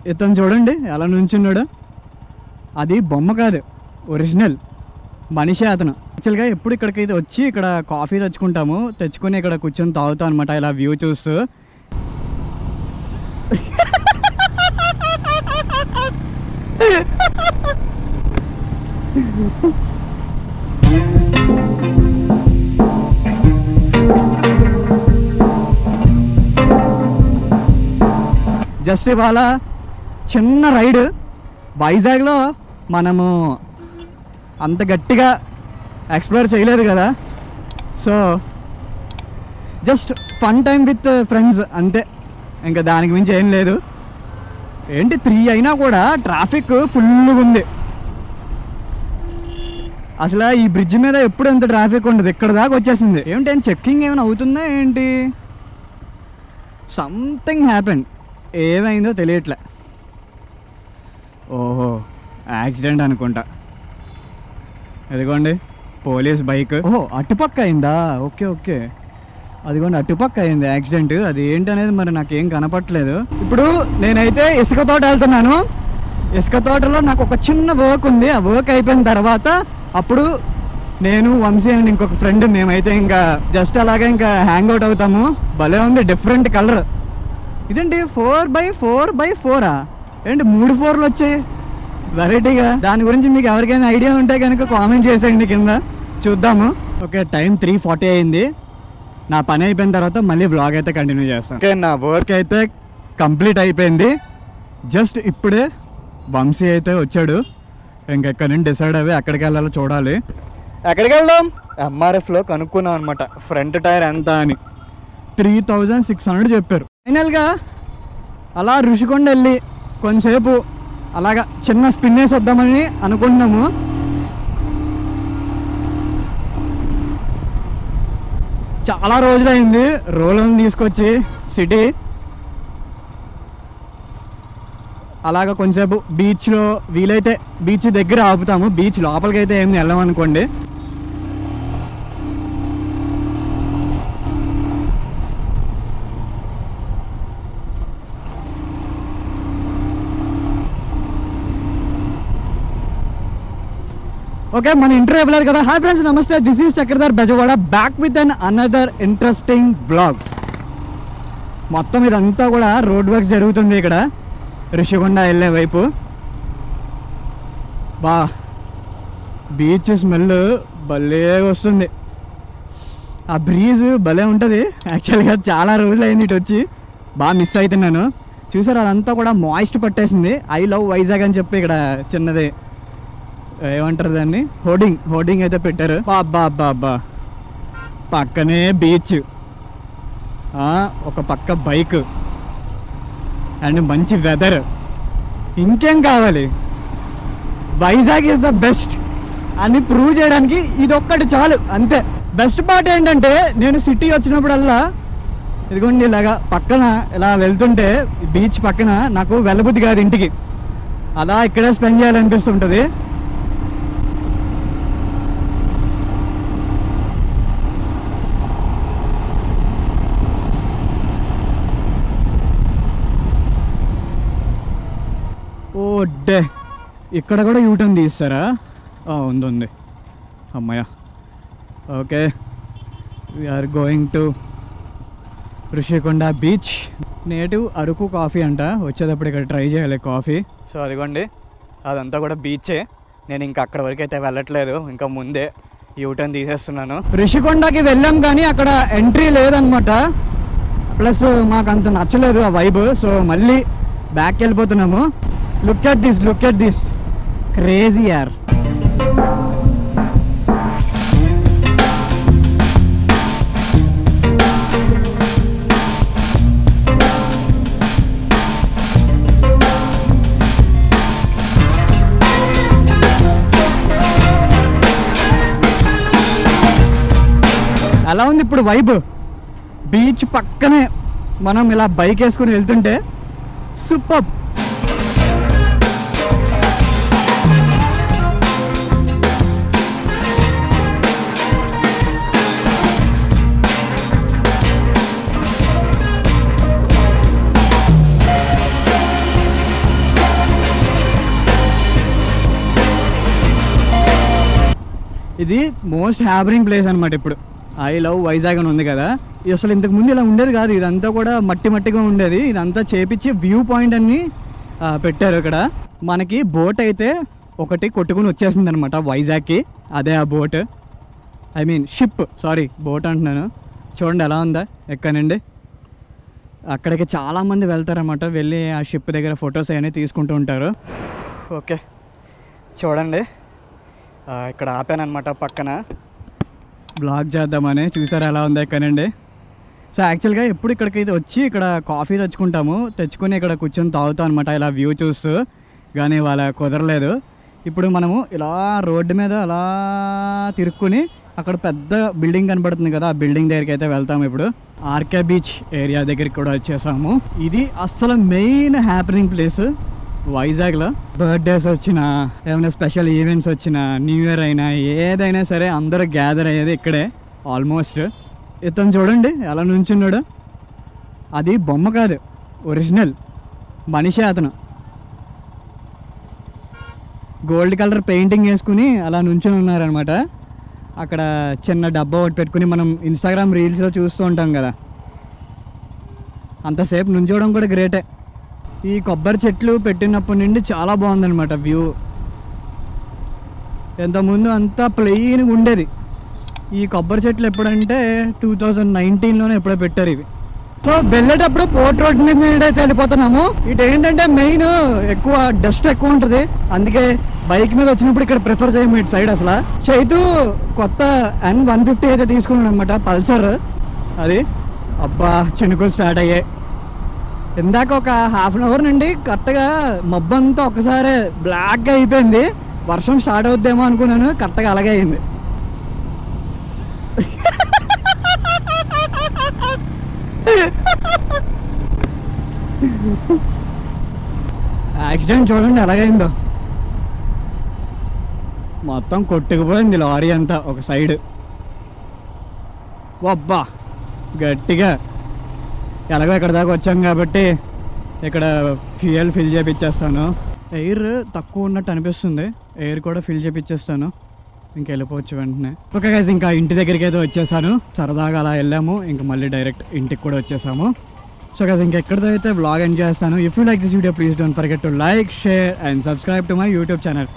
ఇతను చూడండి ఎలా నుంచున్నాడు. అది బొమ్మ కాదు, ఒరిజినల్ మనిషి అతను. యాక్చువల్గా ఎప్పుడు ఇక్కడికైతే వచ్చి ఇక్కడ కాఫీ తెచ్చుకొని ఇక్కడ కూర్చొని తాగుతాం అనమాట, ఇలా వ్యూ చూస్తూ. జస్ట్ ఇవాళ చిన్న రైడ్. వైజాగ్లో మనము అంత గట్టిగా ఎక్స్ప్లోర్ చేయలేదు కదా, so just fun time with friends అంతే, ఇంకా దానికి మించి ఏం లేదు. ఏంటి 3 అయినా కూడా ట్రాఫిక్ ఫుల్గా ఉంది. అసలు ఈ బ్రిడ్జ్ మీద ఎప్పుడు ఎంత ట్రాఫిక్ ఉండదు, ఇక్కడ దాకా వచ్చేసింది. ఏమిటి చెక్కింగ్ ఏమైనా అవుతుందా ఏంటి? సంథింగ్ హ్యాపెన్, ఏమైందో తెలియట్లే. ఓహో యాక్సిడెంట్ అనుకుంటా. అదిగోండి పోలీస్ బైక్. ఓహో అటుపక్క అయిందా? ఓకే ఓకే, అదిగోండి అటుపక్క అయింది యాక్సిడెంట్. అది ఏంటనేది మరి నాకేం కనపట్లేదు. ఇప్పుడు నేనైతే ఇసుక తోట వెళ్తున్నాను. ఇసుక తోటలో నాకు ఒక చిన్న వర్క్ ఉంది. ఆ వర్క్ అయిపోయిన తర్వాత అప్పుడు నేను వంశీ అండ్ ఇంకొక ఫ్రెండ్ మేమైతే ఇంకా జస్ట్ అలాగే ఇంకా హ్యాంగ్ అవుట్ అవుతాము. భలే ఉంది, డిఫరెంట్ కలర్. ఇదేంటి 4x4x4 ఏంటి 3 4లు వచ్చాయి వెరైటీగా. దాని గురించి మీకు ఎవరికైనా ఐడియా ఉంటే కనుక కామెంట్ చేసేయండి కింద, చూద్దాము. ఓకే టైం 3:40 అయింది. నా పని అయిపోయిన తర్వాత మళ్ళీ వ్లాగ్ అయితే కంటిన్యూ చేస్తాను. ఓకే నా వర్క్ అయితే కంప్లీట్ అయిపోయింది. జస్ట్ ఇప్పుడే వంశీ అయితే వచ్చాడు. ఇంకెక్కడి నుంచి డిసైడ్ అయ్యి ఎక్కడికి వెళ్ళాలో చూడాలి. ఎక్కడికి వెళ్దాం? ఎంఆర్ఎఫ్లో కనుక్కున్నాం అనమాట ఫ్రంట్ టైర్ ఎంత అని. 3600 చెప్పారు. ఫైనల్గా అలా ఋషికొండ వెళ్ళి కొంతసేపు అలాగా చిన్న స్పిన్ వేసి వద్దామని అనుకుంటున్నాము. చాలా రోజులైంది రోలను తీసుకొచ్చి సిటీ. అలాగా కొంచెంసేపు బీచ్లో వీలైతే బీచ్ దగ్గర ఆపుతాము. బీచ్ లోపలికి అయితే ఏమి వెళ్ళమనుకోండి. ఓకే మన ఇంటర్వ్యూ ఇవ్వలేదు కదా. హాయ్ ఫ్రెండ్స్, నమస్తే. This is Chakradhar Bezawada, back with an another interesting blog. మొత్తం ఇదంతా కూడా రోడ్ వర్క్ జరుగుతుంది ఇక్కడ ఋషికొండ వెళ్ళే వైపు. బా బీచ్ స్మెల్ భలే వస్తుంది. ఆ బ్రీజ్ భలే ఉంటుంది. యాక్చువల్గా చాలా రోజులు అయింది ఇటు వచ్చి, బాగా మిస్ అవుతున్నాను. చూసారు అదంతా కూడా మాయిస్ట్ పట్టేసింది. ఐ లవ్ వైజాగ్ అని చెప్పి ఇక్కడ చిన్నది ఏమంటారు దాన్ని, హోర్డింగ్ అయితే పెట్టారు. అబ్బా అబ్బా అబ్బా, పక్కనే బీచ్, ఒక పక్క బైక్ అండ్ మంచి వెదర్. ఇంకేం కావాలి? వైజాగ్ ఈజ్ ద బెస్ట్ అని ప్రూవ్ చేయడానికి ఇదొక్కటి చాలు, అంతే. బెస్ట్ పార్ట్ ఏంటంటే నేను సిటీ వచ్చినప్పుడల్లా ఇదిగోండి ఇలాగా పక్కన ఇలా వెళ్తుంటే బీచ్ పక్కన నాకు వెళ్ళబుద్ధి కాదు ఇంటికి, అలా ఇక్కడే స్పెండ్ చేయాలనిపిస్తుంటుంది. ఓ డే, ఇక్కడ కూడా యూటర్న్ తీస్తారా? ఉంది అమ్మయ్య. Okay we are going to Rushikonda beach. Native Araku coffee అంట, వచ్చేటప్పుడు ఇక్కడ ట్రై చేయాలి కాఫీ. సో అదిగోండి అదంతా కూడా బీచే. నేను ఇంకా అక్కడ వరకు అయితే వెళ్ళట్లేదు, ఇంకా ముందే యూటర్న్ తీసేస్తున్నాను. ఋషికొండకి వెళ్ళాం కానీ అక్కడ ఎంట్రీ లేదనమాట, ప్లస్ మాకు అంత నచ్చలేదు ఆ వైబ్. సో మళ్ళీ బ్యాక్ వెళ్ళిపోతున్నాము. లుక్ ఎట్ దిస్ క్రేజీ యార్. ఎలా ఉంది ఇప్పుడు వైబ్? బీచ్ పక్కనే మనం ఇలా బైక్ వేసుకుని వెళ్తుంటే సూపర్. ఇది మోస్ట్ హ్యాపనింగ్ ప్లేస్ అనమాట. ఇప్పుడు ఐ లవ్ వైజాగ్ అని ఉంది కదా, ఇది అసలు ఇంతకుముందు ఇలా ఉండేది కాదు. ఇదంతా కూడా మట్టి మట్టిగా ఉండేది. ఇదంతా చేపించి వ్యూ పాయింట్ అని పెట్టారు ఇక్కడ. మనకి బోట్ అయితే ఒకటి కొట్టుకుని వచ్చేసింది అనమాట వైజాగ్కి. అదే ఆ boat, I mean ship, sorry boat అంటున్నాను. చూడండి ఎలా ఉందా ఎక్కనండి. అక్కడికి చాలామంది వెళ్తారన్నమాట. వెళ్ళి ఆ షిప్ దగ్గర ఫొటోస్ అవన్నీ తీసుకుంటూ ఉంటారు. ఓకే చూడండి, ఇక్కడ ఆపానమాట పక్కన బ్లాగ్ చేద్దామని. చూసారా ఎలా ఉందా ఎక్కనండి. సో యాక్చువల్గా ఎప్పుడు ఇక్కడికి వచ్చి ఇక్కడ కాఫీ తెచ్చుకొని ఇక్కడ కూర్చొని తాగుతాం అనమాట, ఇలా వ్యూ చూస్తూ. కానీ వాళ్ళ కుదరలేదు. ఇప్పుడు మనము ఇలా రోడ్డు మీద అలా తిరుక్కుని అక్కడ పెద్ద బిల్డింగ్ కనబడుతుంది కదా, ఆ బిల్డింగ్ దగ్గరికి అయితే వెళ్తాము. ఇప్పుడు ఆర్కే బీచ్ ఏరియా దగ్గరికి కూడా వచ్చేసాము. ఇది అసలు మెయిన్ హ్యాపెనింగ్ ప్లేస్ వైజాగ్లో. బర్త్డేస్ వచ్చినా, ఏమైనా స్పెషల్ ఈవెంట్స్ వచ్చినా, న్యూ ఇయర్ అయినా, ఏదైనా సరే అందరూ గ్యాదర్ అయ్యేది ఇక్కడే ఆల్మోస్ట్. ఇతను చూడండి ఎలా నుంచున్నాడు. అది బొమ్మ కాదు, ఒరిజినల్ మనిషి. అతను గోల్డ్ కలర్ పెయింటింగ్ వేసుకుని అలా నుంచుని ఉన్నారనమాట. అక్కడ చిన్న డబ్బా ఒకటి పెట్టుకుని మనం ఇన్స్టాగ్రామ్ రీల్స్లో చూస్తూ ఉంటాం కదా, అంతసేపు నుంచోవడం కూడా గ్రేటే. ఈ కొబ్బరి చెట్లు పెట్టినప్పటి నుండి చాలా బాగుందనమాట వ్యూ. ఇంతకుముందు అంతా ప్లెయిన్గా ఉండేది. ఈ కొబ్బరి చెట్లు ఎప్పుడంటే 2019లోనే ఎప్పుడో పెట్టారు ఇవి. సో వెళ్ళేటప్పుడు పోర్ట్ రోడ్ మీద అయితే వెళ్ళిపోతున్నాము. ఇటు ఏంటంటే మెయిన్ ఎక్కువ డస్ట్ ఎక్కువ ఉంటుంది, అందుకే బైక్ మీద వచ్చినప్పుడు ఇక్కడ ప్రిఫర్ చేయము ఇటు సైడ్. అసలు చైతు కొత్త N150 అయితే తీసుకున్నాడు అనమాట, పల్సర్. అది అబ్బా చినుకులు స్టార్ట్ అయ్యాయి. ఇందాక ఒక హాఫ్ అన్ అవర్ నుండి కరెక్ట్గా మబ్బు అంతా ఒకసారి బ్లాక్గా అయిపోయింది. వర్షం స్టార్ట్ అవుద్దేమో అనుకున్నాను, కరెక్ట్గా అలాగే అయింది. యాక్సిడెంట్ చూడండి ఎలాగైందో, మొత్తం కొట్టుకుపోయింది లారీ అంతా ఒక సైడ్. అబ్బా గట్టిగా. ఎలాగో ఇక్కడ దాకా వచ్చాం కాబట్టి ఇక్కడ ఫ్యూయల్ ఫిల్ చేపిచ్చేస్తాను. ఎయిర్ తక్కువ ఉన్నట్టు అనిపిస్తుంది, ఎయిర్ కూడా ఫిల్ చేపిచ్చేస్తాను, ఇంక వెళ్ళిపోవచ్చు వెంటనే. ఓకే గైస్, ఇంకా ఇంటి దగ్గరికి అయితే వచ్చేసాను. సరదాగా అలా వెళ్ళాము, ఇంకా మళ్ళీ డైరెక్ట్ ఇంటికి కూడా వచ్చేసాము. సో గైస్ ఇంకెక్కడితో అయితే వ్లాగ్ ఎండ్ చేస్తాను. If you like this video please don't forget to like, share and subscribe to my YouTube channel.